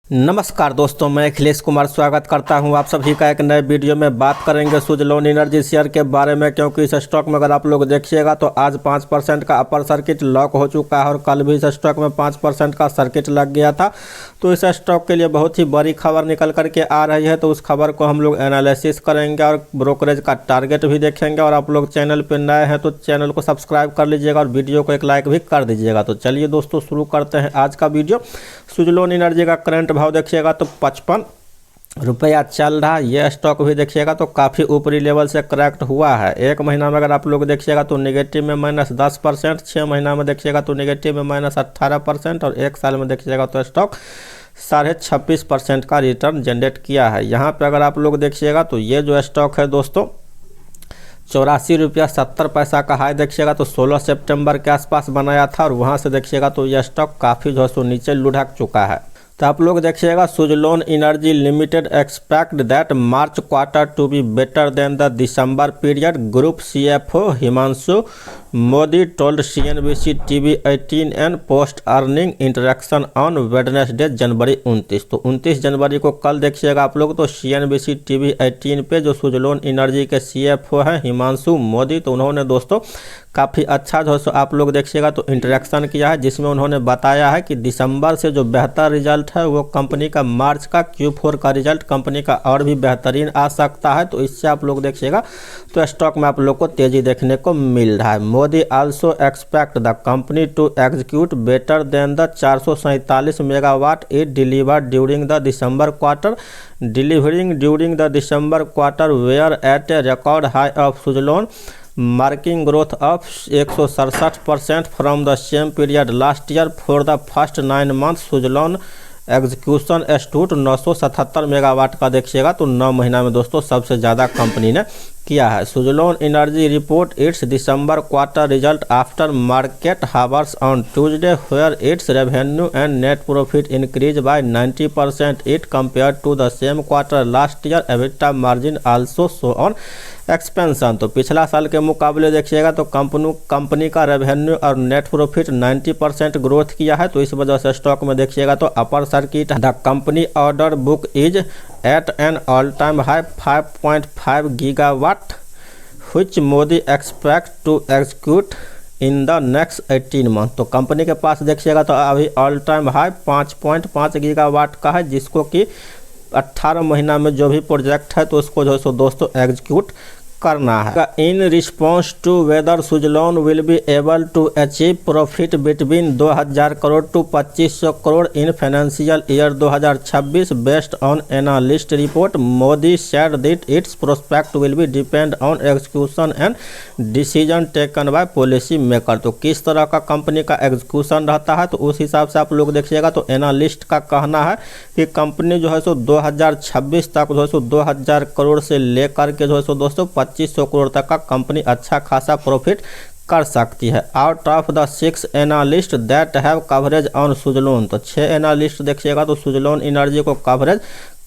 नमस्कार दोस्तों, मैं अखिलेश कुमार स्वागत करता हूं आप सभी का एक नए वीडियो में। बात करेंगे सुजलोन एनर्जी शेयर के बारे में, क्योंकि इस स्टॉक में अगर आप लोग देखिएगा तो आज 5% का अपर सर्किट लॉक हो चुका है और कल भी इस स्टॉक में 5% का सर्किट लग गया था। तो इस स्टॉक के लिए बहुत ही बड़ी खबर निकल करके आ रही है, तो उस खबर को हम लोग एनालिसिस करेंगे और ब्रोकरेज का टारगेट भी देखेंगे। और आप लोग चैनल पर नए हैं तो चैनल को सब्सक्राइब कर लीजिएगा और वीडियो को एक लाइक भी कर दीजिएगा। तो चलिए दोस्तों, शुरू करते हैं आज का वीडियो। सुजलोन एनर्जी का करंट भाव देखिएगा तो 55 रुपया चल रहा है। ये स्टॉक भी देखिएगा तो काफ़ी ऊपरी लेवल से करेक्ट हुआ है। एक महीना में अगर आप लोग देखिएगा तो नेगेटिव में -10%, 6 महीना में देखिएगा तो नेगेटिव में -18% और एक साल में देखिएगा तो स्टॉक 26.5% का रिटर्न जनरेट किया है। यहाँ पे अगर आप लोग देखिएगा तो ये जो स्टॉक है दोस्तों 84.70 का हाई देखिएगा तो 16 सितंबर के आसपास बनाया था और वहाँ से देखिएगा तो यह स्टॉक काफ़ी जो है नीचे लुढ़क चुका है। तो आप लोग देखिएगा Suzlon energy limited expect that March quarter to be better than the December period, group CFO Himanshu Modi told CNBC TV 18 and post earning interaction on Wednesday January 29। तो 29 जनवरी को कल देखिएगा आप लोग तो CNBC TV 18 पे जो सुजलोन एनर्जी के CFO हैं हिमांशु मोदी, तो उन्होंने दोस्तों काफ़ी अच्छा जो है आप लोग देखिएगा तो इंटरेक्शन किया है, जिसमें उन्होंने बताया है कि दिसंबर से जो बेहतर रिजल्ट है वो कंपनी का मार्च का Q4 का रिजल्ट कंपनी का और भी बेहतरीन आ सकता है। तो इससे आप लोग देखिएगा तो स्टॉक में आप लोग को तेज़ी देखने को मिल रहा है। Modi also expect the company to execute better than the 447 megawatt it delivered during the December quarter, delivering during the December quarter where at a record high of Suzlon, marking growth of 167% from the same period last year. For the first 9 month Suzlon execution stood 977 megawatt का देखिएगा तो 9 महीना में दोस्तों सबसे ज़्यादा company ने किया है। Suzlon energy report its December quarter result after market hours on Tuesday where its revenue and net profit increase by 90% it compare to the same quarter last year. EBITDA margin also show on expansion. तो पिछला साल के मुकाबले देखिएगा तो company का revenue और net profit 90% growth किया है। तो इस वजह से स्टॉक में देखिएगा तो upper circuit the company order book is at an all time high 5.5 gigawatt which Modi expect to execute in the next 18 month. तो कंपनी के पास देखिएगा तो अभी ऑल टाइम हाई 5.5 गीगावाट का है, जिसको कि 18 महीना में जो भी प्रोजेक्ट है तो उसको जो है दोस्तों एग्जीक्यूट करना है। In response to whether Suzlon will be able to achieve profit between 2000 crore to 2500 crore in financial year 2026 based on analyst report, Modi said that its prospect will be depend on execution and decision taken by policy maker. तो किस तरह का company का execution रहता है तो उस हिसाब से आप लोग देखिएगा तो एनालिस्ट का कहना है कि कंपनी जो है सो 2026 तक जो है सो 2000 करोड़ से लेकर के जो है सो दोस्तों 2500 करोड़ तक का कंपनी अच्छा खासा प्रॉफिट कर सकती है। Out of the 6 analyst that have coverage on Suzlon, तो 6 एनालिस्ट देखिएगा तो सुजलोन एनर्जी को कवरेज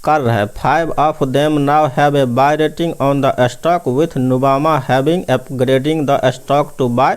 कर रहे हैं। 5 of them now have a buy rating on the stock with Nuvama having upgrading the stock to buy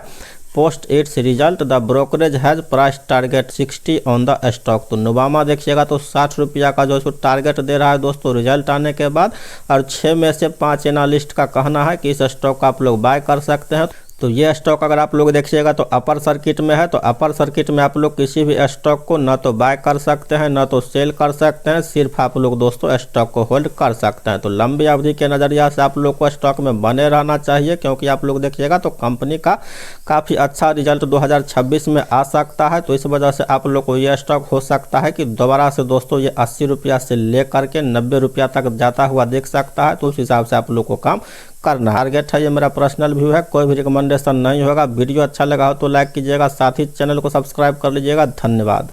post its result. The brokerage has price target 60 on the stock. तो नुवामा देखिएगा तो 60 रुपया का जो है टारगेट दे रहा है दोस्तों रिजल्ट आने के बाद, और 6 में से 5 एनालिस्ट का कहना है कि इस स्टॉक को आप लोग बाय कर सकते हैं। तो ये स्टॉक अगर आप लोग देखिएगा तो अपर सर्किट में है, तो अपर सर्किट में आप लोग किसी भी स्टॉक को न तो बाय कर सकते हैं न तो सेल कर सकते हैं, सिर्फ आप लोग दोस्तों स्टॉक को होल्ड कर सकते हैं। तो लंबी अवधि के नज़रिया से आप लोग को स्टॉक में बने रहना चाहिए, क्योंकि आप लोग देखिएगा तो कंपनी का काफ़ी अच्छा रिजल्ट 2026 में आ सकता है। तो इस वजह से आप लोग को ये स्टॉक हो सकता है कि दोबारा से दोस्तों ये 80 रुपया से लेकर के 90 रुपया तक जाता हुआ देख सकता है। तो उस हिसाब से आप लोग को काम करना टारगेट है। ये मेरा पर्सनल व्यू है, कोई भी रिकमेंडेशन नहीं होगा। वीडियो अच्छा लगा हो तो लाइक कीजिएगा, साथ ही चैनल को सब्सक्राइब कर लीजिएगा। धन्यवाद।